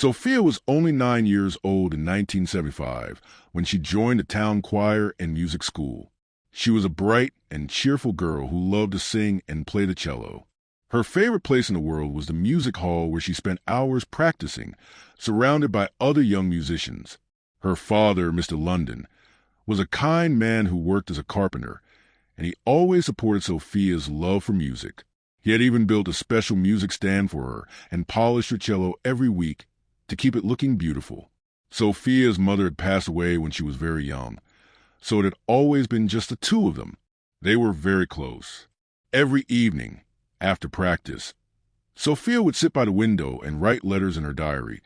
Sofia was only 9 years old in 1975 when she joined the town choir and music school. She was a bright and cheerful girl who loved to sing and play the cello. Her favorite place in the world was the music hall where she spent hours practicing, surrounded by other young musicians. Her father, Mr. London, was a kind man who worked as a carpenter, and he always supported Sofia's love for music. He had even built a special music stand for her and polished her cello every week to keep it looking beautiful. Sofia's mother had passed away when she was very young, so it had always been just the two of them. They were very close. Every evening, after practice, Sofia would sit by the window and write letters in her diary,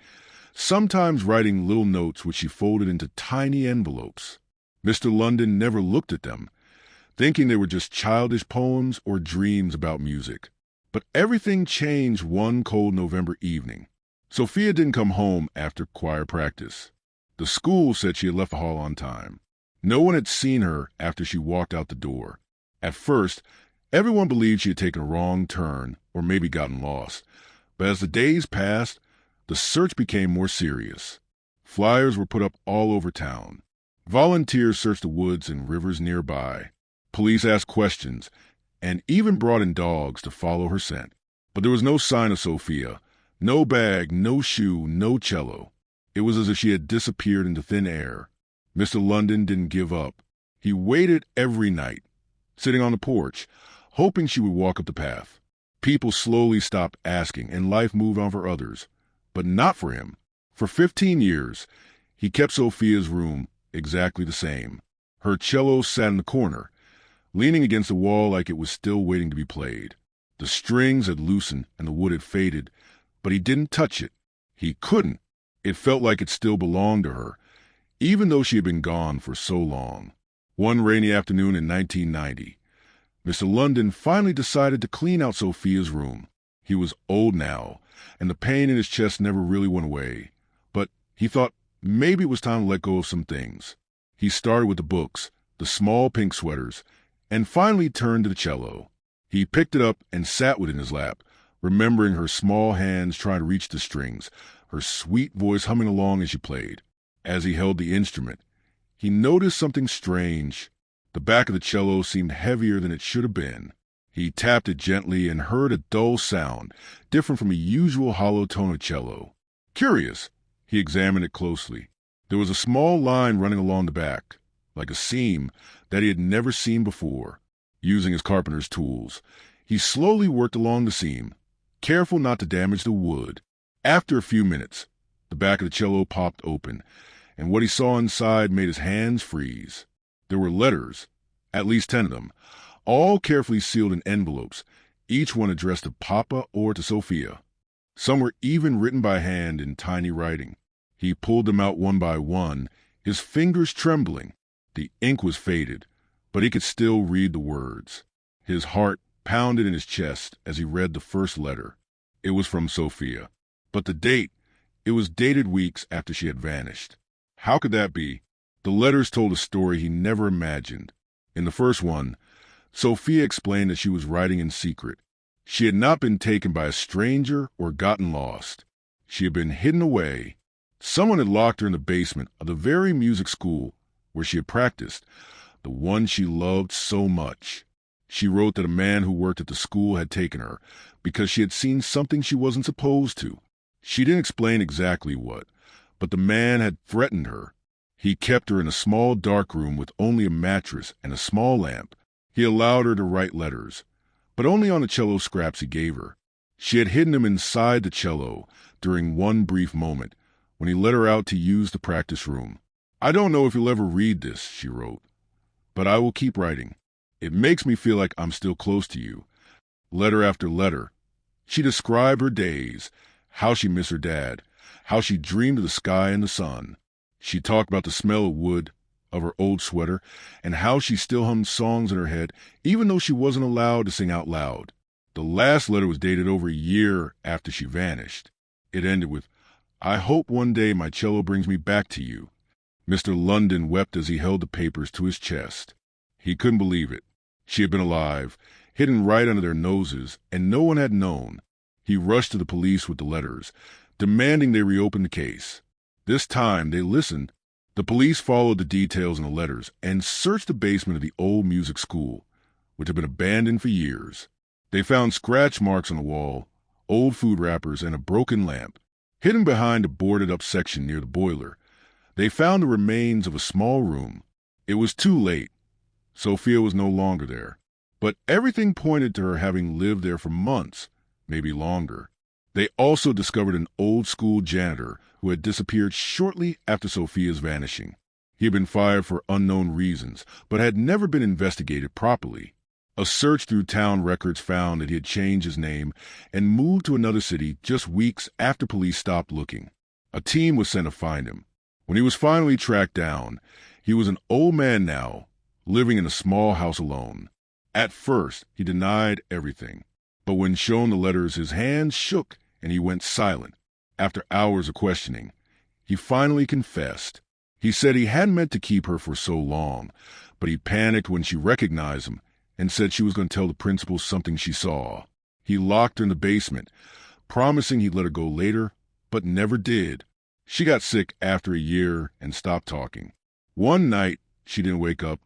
sometimes writing little notes which she folded into tiny envelopes. Mr. London never looked at them, thinking they were just childish poems or dreams about music. But everything changed one cold November evening. Sofia didn't come home after choir practice. The school said she had left the hall on time. No one had seen her after she walked out the door. At first, everyone believed she had taken a wrong turn or maybe gotten lost. But as the days passed, the search became more serious. Flyers were put up all over town. Volunteers searched the woods and rivers nearby. Police asked questions and even brought in dogs to follow her scent. But there was no sign of Sofia. No bag, no shoe, no cello. It was as if she had disappeared into thin air. Mr. London didn't give up. He waited every night, sitting on the porch, hoping she would walk up the path. People slowly stopped asking, and life moved on for others. But not for him. For 15 years, he kept Sofia's room exactly the same. Her cello sat in the corner, leaning against the wall like it was still waiting to be played. The strings had loosened and the wood had faded, but he didn't touch it. He couldn't. It felt like it still belonged to her, even though she had been gone for so long. One rainy afternoon in 1990, Mr. London finally decided to clean out Sofia's room. He was old now, and the pain in his chest never really went away. But he thought maybe it was time to let go of some things. He started with the books, the small pink sweaters, and finally turned to the cello. He picked it up and sat with it in his lap, remembering her small hands trying to reach the strings, her sweet voice humming along as she played. As he held the instrument, he noticed something strange. The back of the cello seemed heavier than it should have been. He tapped it gently and heard a dull sound, different from a usual hollow tone of cello. Curious, he examined it closely. There was a small line running along the back, like a seam that he had never seen before. Using his carpenter's tools, he slowly worked along the seam, careful not to damage the wood. After a few minutes, the back of the cello popped open, and what he saw inside made his hands freeze. There were letters, at least 10 of them, all carefully sealed in envelopes, each one addressed to Papa or to Sofia. Some were even written by hand in tiny writing. He pulled them out one by one, his fingers trembling. The ink was faded, but he could still read the words. His heart pounded in his chest as he read the first letter. It was from Sofia. But the date, it was dated weeks after she had vanished. How could that be? The letters told a story he never imagined. In the first one, Sofia explained that she was writing in secret. She had not been taken by a stranger or gotten lost. She had been hidden away. Someone had locked her in the basement of the very music school where she had practiced, the one she loved so much. She wrote that a man who worked at the school had taken her because she had seen something she wasn't supposed to. She didn't explain exactly what, but the man had threatened her. He kept her in a small dark room with only a mattress and a small lamp. He allowed her to write letters, but only on the cello scraps he gave her. She had hidden them inside the cello during one brief moment when he let her out to use the practice room. "I don't know if you'll ever read this," she wrote, "but I will keep writing. It makes me feel like I'm still close to you." Letter after letter, she described her days, how she missed her dad, how she dreamed of the sky and the sun. She talked about the smell of wood, of her old sweater, and how she still hummed songs in her head, even though she wasn't allowed to sing out loud. The last letter was dated over a year after she vanished. It ended with, "I hope one day my cello brings me back to you." Mr. London wept as he held the papers to his chest. He couldn't believe it. She had been alive, hidden right under their noses, and no one had known. He rushed to the police with the letters, demanding they reopen the case. This time, they listened. The police followed the details in the letters and searched the basement of the old music school, which had been abandoned for years. They found scratch marks on the wall, old food wrappers, and a broken lamp. Hidden behind a boarded-up section near the boiler, they found the remains of a small room. It was too late. Sofia was no longer there. But everything pointed to her having lived there for months, maybe longer. They also discovered an old-school janitor who had disappeared shortly after Sofia's vanishing. He had been fired for unknown reasons, but had never been investigated properly. A search through town records found that he had changed his name and moved to another city just weeks after police stopped looking. A team was sent to find him. When he was finally tracked down, he was an old man now, living in a small house alone. At first, he denied everything, but when shown the letters, his hands shook and he went silent. After hours of questioning, he finally confessed. He said he hadn't meant to keep her for so long, but he panicked when she recognized him and said she was going to tell the principal something she saw. He locked her in the basement, promising he'd let her go later, but never did. She got sick after a year and stopped talking. One night, she didn't wake up,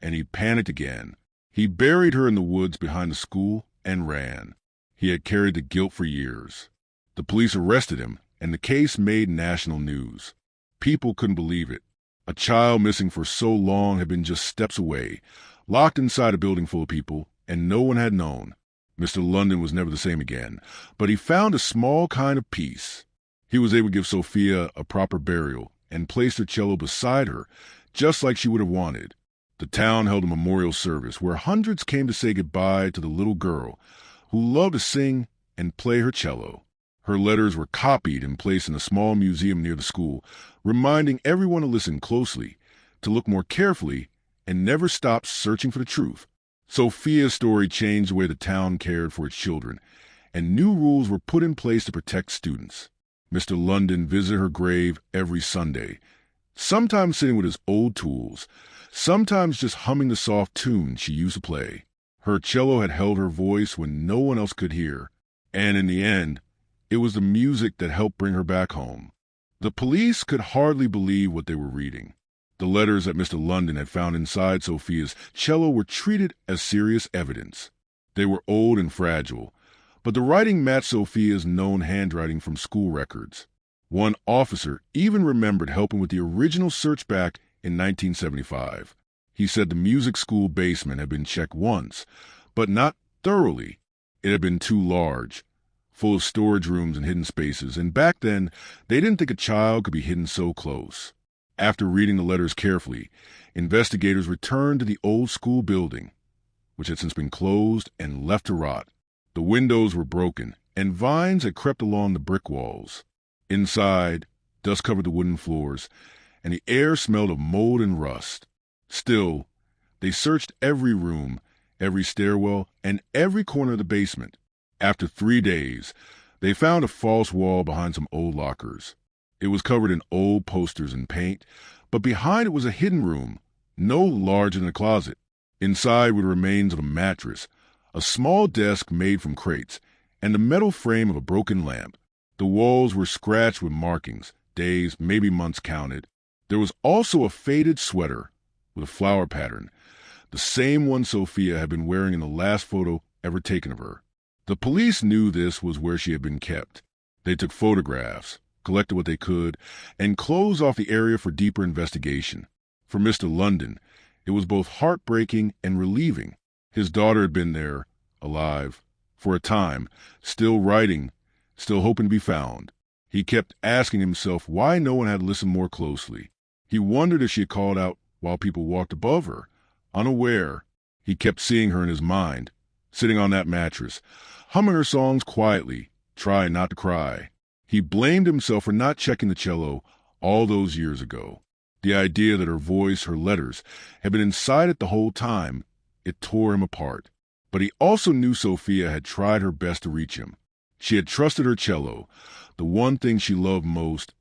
and he panicked again. He buried her in the woods behind the school and ran. He had carried the guilt for years. The police arrested him, and the case made national news. People couldn't believe it. A child missing for so long had been just steps away, locked inside a building full of people, and no one had known. Mr. London was never the same again, but he found a small kind of peace. He was able to give Sofia a proper burial and placed her cello beside her, just like she would have wanted. The town held a memorial service where hundreds came to say goodbye to the little girl who loved to sing and play her cello. Her letters were copied and placed in a small museum near the school, reminding everyone to listen closely, to look more carefully, and never stop searching for the truth. Sofia's story changed the way the town cared for its children, and new rules were put in place to protect students. Mr. London visited her grave every Sunday, sometimes sitting with his old tools, sometimes just humming the soft tune she used to play. Her cello had held her voice when no one else could hear, and in the end, it was the music that helped bring her back home. The police could hardly believe what they were reading. The letters that Mr. London had found inside Sofia's cello were treated as serious evidence. They were old and fragile, but the writing matched Sofia's known handwriting from school records. One officer even remembered helping with the original search back in 1975. He said the music school basement had been checked once, but not thoroughly. It had been too large, full of storage rooms and hidden spaces, and back then, they didn't think a child could be hidden so close. After reading the letters carefully, investigators returned to the old school building, which had since been closed and left to rot. The windows were broken, and vines had crept along the brick walls. Inside, dust covered the wooden floors, and the air smelled of mold and rust. Still, they searched every room, every stairwell, and every corner of the basement. After 3 days, they found a false wall behind some old lockers. It was covered in old posters and paint, but behind it was a hidden room, no larger than a closet. Inside were the remains of a mattress, a small desk made from crates, and the metal frame of a broken lamp. The walls were scratched with markings, days, maybe months counted. There was also a faded sweater with a flower pattern, the same one Sofia had been wearing in the last photo ever taken of her. The police knew this was where she had been kept. They took photographs, collected what they could, and closed off the area for deeper investigation. For Mr. London, it was both heartbreaking and relieving. His daughter had been there, alive, for a time, still writing, still hoping to be found. He kept asking himself why no one had listened more closely. He wondered if she had called out while people walked above her, unaware. He kept seeing her in his mind, sitting on that mattress, humming her songs quietly, trying not to cry. He blamed himself for not checking the cello all those years ago. The idea that her voice, her letters, had been inside it the whole time, it tore him apart. But he also knew Sofia had tried her best to reach him. She had trusted her cello, the one thing she loved most,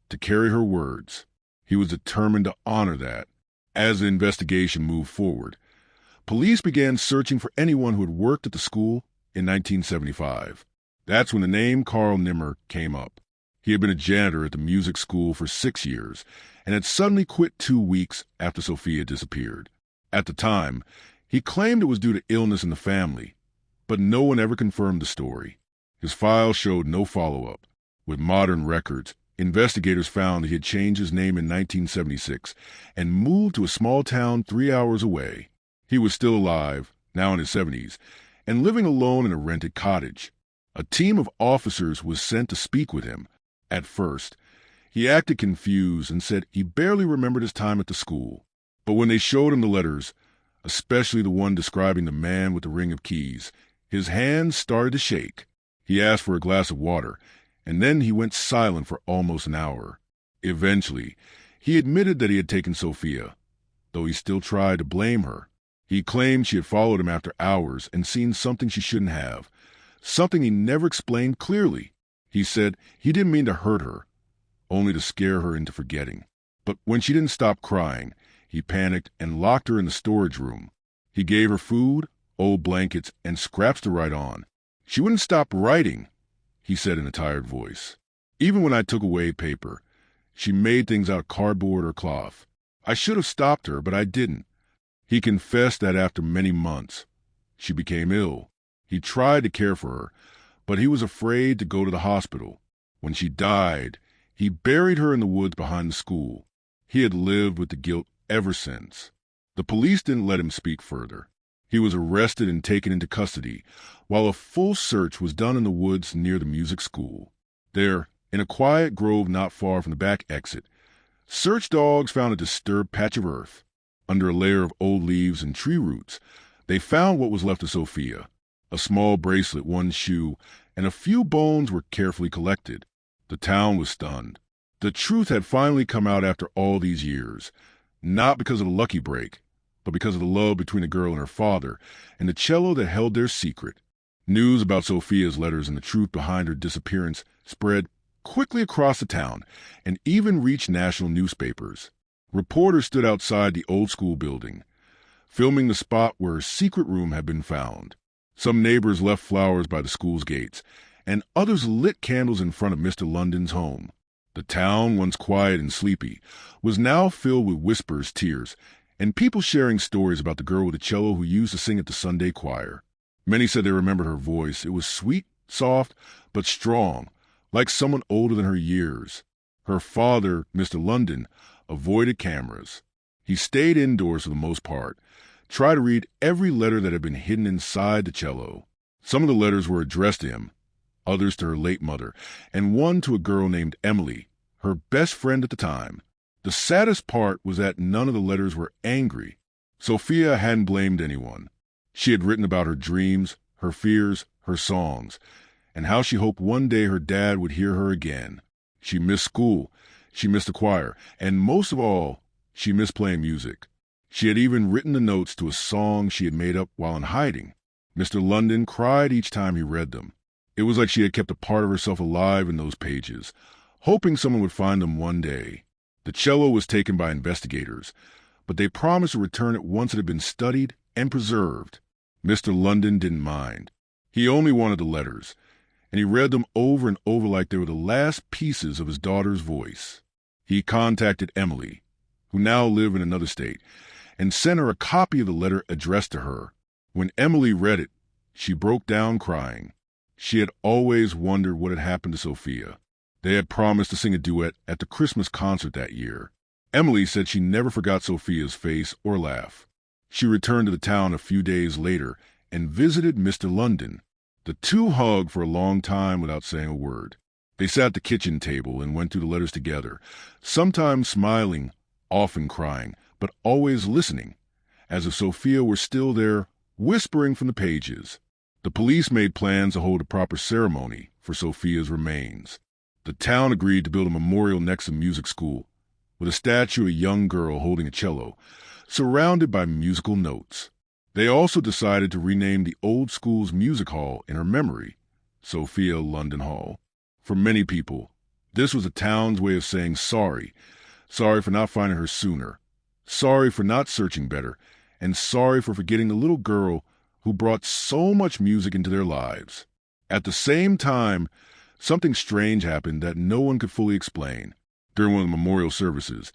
to carry her words. He was determined to honor that. As the investigation moved forward, police began searching for anyone who had worked at the school in 1975. That's when the name Carl Nimmer came up. He had been a janitor at the music school for 6 years and had suddenly quit 2 weeks after Sofia disappeared. At the time, he claimed it was due to illness in the family, but no one ever confirmed the story. His file showed no follow-up. With modern records, investigators found that he had changed his name in 1976 and moved to a small town 3 hours away. He was still alive, now in his 70s, and living alone in a rented cottage. A team of officers was sent to speak with him. At first, he acted confused and said he barely remembered his time at the school. But when they showed him the letters, especially the one describing the man with the ring of keys, his hands started to shake. He asked for a glass of water, and then he went silent for almost an hour. Eventually, he admitted that he had taken Sofia, though he still tried to blame her. He claimed she had followed him after hours and seen something she shouldn't have, something he never explained clearly. He said he didn't mean to hurt her, only to scare her into forgetting. But when she didn't stop crying, he panicked and locked her in the storage room. He gave her food, old blankets, and scraps to write on. She wouldn't stop writing, he said in a tired voice. Even when I took away paper, she made things out of cardboard or cloth. I should have stopped her, but I didn't. He confessed that after many months, she became ill. He tried to care for her, but he was afraid to go to the hospital. When she died, he buried her in the woods behind the school. He had lived with the guilt ever since. The police didn't let him speak further. He was arrested and taken into custody, while a full search was done in the woods near the music school. There, in a quiet grove not far from the back exit, search dogs found a disturbed patch of earth. Under a layer of old leaves and tree roots, they found what was left of Sofia. A small bracelet, one shoe, and a few bones were carefully collected. The town was stunned. The truth had finally come out after all these years, not because of the lucky break, but because of the love between the girl and her father, and the cello that held their secret. News about Sofia's letters and the truth behind her disappearance spread quickly across the town and even reached national newspapers. Reporters stood outside the old school building, filming the spot where her secret room had been found. Some neighbors left flowers by the school's gates, and others lit candles in front of Mr. London's home. The town, once quiet and sleepy, was now filled with whispers, tears, and people sharing stories about the girl with the cello who used to sing at the Sunday choir. Many said they remembered her voice. It was sweet, soft, but strong, like someone older than her years. Her father, Mr. London, avoided cameras. He stayed indoors for the most part, tried to read every letter that had been hidden inside the cello. Some of the letters were addressed to him, others to her late mother, and one to a girl named Emily, her best friend at the time. The saddest part was that none of the letters were angry. Sofia hadn't blamed anyone. She had written about her dreams, her fears, her songs, and how she hoped one day her dad would hear her again. She missed school, she missed the choir, and most of all, she missed playing music. She had even written the notes to a song she had made up while in hiding. Mr. London cried each time he read them. It was like she had kept a part of herself alive in those pages, hoping someone would find them one day. The cello was taken by investigators, but they promised to return it once it had been studied and preserved. Mr. London didn't mind. He only wanted the letters, and he read them over and over like they were the last pieces of his daughter's voice. He contacted Emily, who now lived in another state, and sent her a copy of the letter addressed to her. When Emily read it, she broke down crying. She had always wondered what had happened to Sofia. They had promised to sing a duet at the Christmas concert that year. Emily said she never forgot Sofia's face or laugh. She returned to the town a few days later and visited Mr. London. The two hugged for a long time without saying a word. They sat at the kitchen table and went through the letters together, sometimes smiling, often crying, but always listening, as if Sofia were still there, whispering from the pages. The police made plans to hold a proper ceremony for Sofia's remains. The town agreed to build a memorial next to the music school, with a statue of a young girl holding a cello, surrounded by musical notes. They also decided to rename the old school's music hall in her memory, Sofia London Hall. For many people, this was the town's way of saying sorry for not finding her sooner, sorry for not searching better, and sorry for forgetting the little girl who brought so much music into their lives. At the same time, something strange happened that no one could fully explain. During one of the memorial services,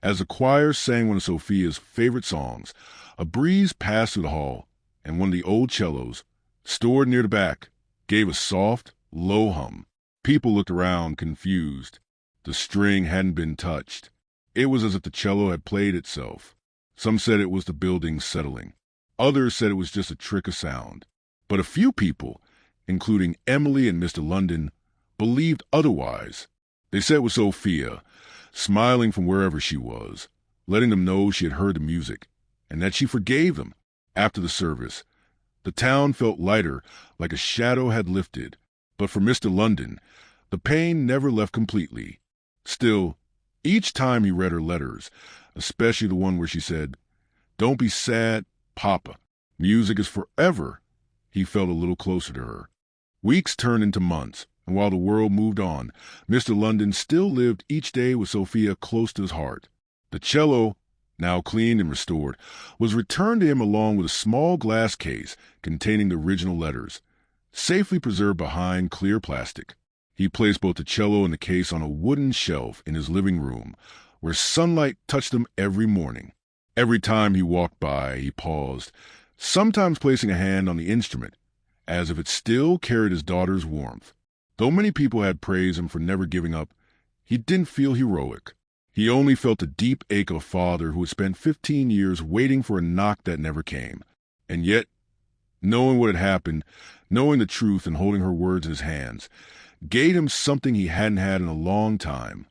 as the choir sang one of Sofia's favorite songs, a breeze passed through the hall, and one of the old cellos, stored near the back, gave a soft, low hum. People looked around, confused. The string hadn't been touched. It was as if the cello had played itself. Some said it was the building settling. Others said it was just a trick of sound. But a few people, including Emily and Mr. London, believed otherwise. They said it was Sofia, smiling from wherever she was, letting them know she had heard the music, and that she forgave them. After the service, the town felt lighter, like a shadow had lifted. But for Mr. London, the pain never left completely. Still, each time he read her letters, especially the one where she said, "Don't be sad, Papa. Music is forever," he felt a little closer to her. Weeks turned into months, and while the world moved on, Mr. London still lived each day with Sofia close to his heart. The cello, now cleaned and restored, was returned to him along with a small glass case containing the original letters, safely preserved behind clear plastic. He placed both the cello and the case on a wooden shelf in his living room, where sunlight touched them every morning. Every time he walked by, he paused, sometimes placing a hand on the instrument, as if it still carried his daughter's warmth. Though many people had praised him for never giving up, he didn't feel heroic. He only felt the deep ache of a father who had spent 15 years waiting for a knock that never came. And yet, knowing what had happened, knowing the truth and holding her words in his hands, gave him something he hadn't had in a long time: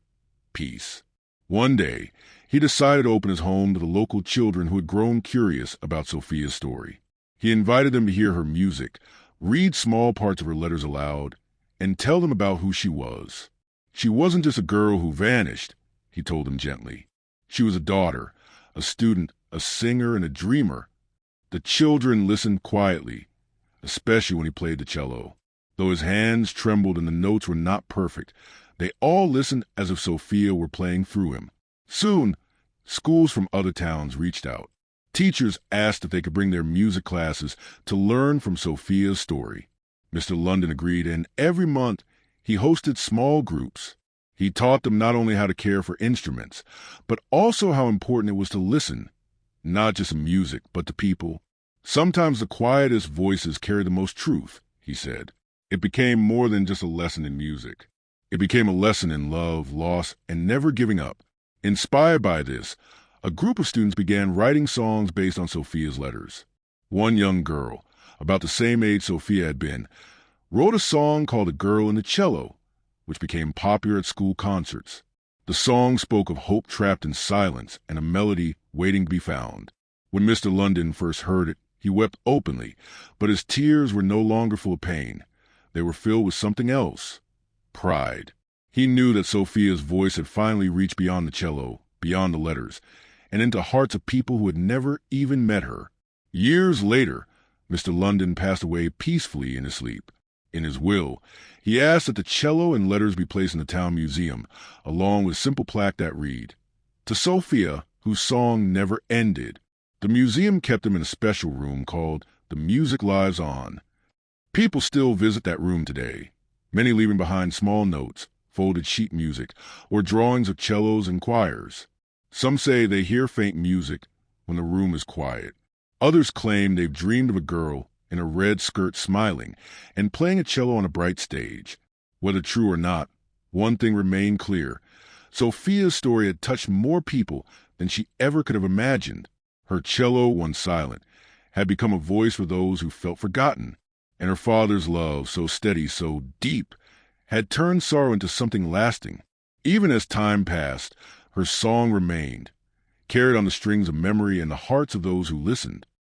peace. One day, he decided to open his home to the local children who had grown curious about Sofia's story. He invited them to hear her music, read small parts of her letters aloud, and tell them about who she was. She wasn't just a girl who vanished, he told them gently. She was a daughter, a student, a singer, and a dreamer. The children listened quietly, especially when he played the cello. Though his hands trembled and the notes were not perfect, they all listened as if Sofia were playing through him. Soon, schools from other towns reached out. Teachers asked if they could bring their music classes to learn from Sofia's story. Mr. London agreed, and every month he hosted small groups. He taught them not only how to care for instruments, but also how important it was to listen, not just to music, but to people. Sometimes the quietest voices carry the most truth, he said. It became more than just a lesson in music. It became a lesson in love, loss, and never giving up. Inspired by this, a group of students began writing songs based on Sofia's letters. One young girl, about the same age Sofia had been, wrote a song called "A Girl in the Cello," which became popular at school concerts. The song spoke of hope trapped in silence and a melody waiting to be found. When Mr. London first heard it, he wept openly, but his tears were no longer full of pain. They were filled with something else: pride. He knew that Sofia's voice had finally reached beyond the cello, beyond the letters, and into hearts of people who had never even met her. Years later, Mr. London passed away peacefully in his sleep. In his will, he asked that the cello and letters be placed in the town museum, along with a simple plaque that read, "To Sofia, whose song never ended." The museum kept them in a special room called "The Music Lives On." People still visit that room today, many leaving behind small notes, folded sheet music, or drawings of cellos and choirs. Some say they hear faint music when the room is quiet. Others claim they've dreamed of a girl in a red skirt smiling and playing a cello on a bright stage. Whether true or not, one thing remained clear: Sofia's story had touched more people than she ever could have imagined. Her cello, once silent, had become a voice for those who felt forgotten, and her father's love, so steady, so deep, had turned sorrow into something lasting. Even as time passed, her song remained, carried on the strings of memory in the hearts of those who listened.